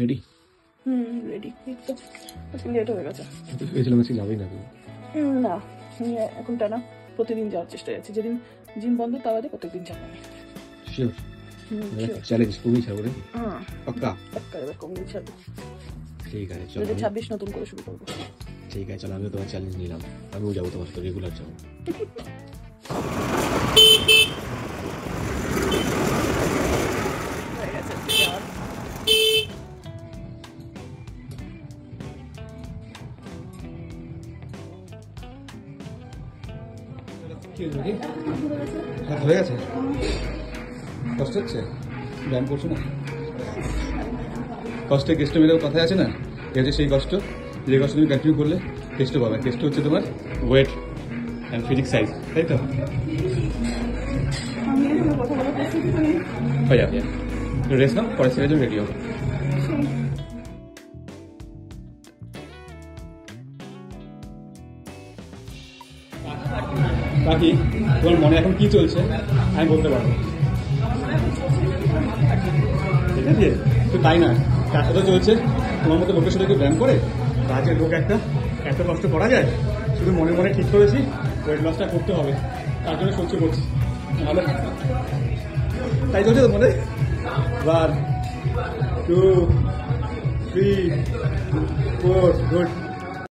Ready? Ready. তো আজকে late হয়ে গেছে। ভেবেছিলাম আজকে যাবেই না তুমি। না, এখন টানা প্রতিদিন যাওয়ার চেষ্টায় আছি। যেদিন জিম বন্ধ তা বাদে প্রত্যেকদিন যাবো আমি। শিওর? চ্যালেঞ্জ কমিয়ে ছাড়বো রে? পাক্কা? পাক্কা এবার কমিয়ে ছাড়বো। ঠিক আছে চলো। 2026 নতুন করে শুরু করবো। ঠিক আছে চলো, আমিও তোমার চ্যালেঞ্জ নিলাম, আমিও যাবো তোমার সাথে, রেগুলার যাবো। হয়ে গেছে যাওয়ার। হয়ে গেছে? কষ্ট হচ্ছে? ব্যায়াম করছো না? কষ্টে কেষ্ট মেয়েদের কথায় আছে না, এই হচ্ছে সেই কষ্ট, যে কষ্ট তুমি কন্টিনিউ করলে কেষ্ট পাবে। কেষ্ট হচ্ছে তোমার ওয়েট অ্যান্ড ফিজিক্স সাইজ, তাই তো? হয়ে যাবে, রেস্ট নাও, পরের সেকেন্ডের জন্য রেডি হবে। বাকি তোমার মনে এখন কি চলছে আমি বলতে পারবো, ঠিক আছে? তো তাই না, তার সাথে চলছে তোমার মতো লোকের সাথে কেউ ব্যায়াম করে, কাজের লোক একটা এত কষ্ট করা যায়? শুধু মনে মনে ঠিক করেছি ওয়েট লসটা করতে হবে, তার জন্য সহ্য করছি, নাহলে তাই চলছে তো মনে। 1 2 3 4 গুড।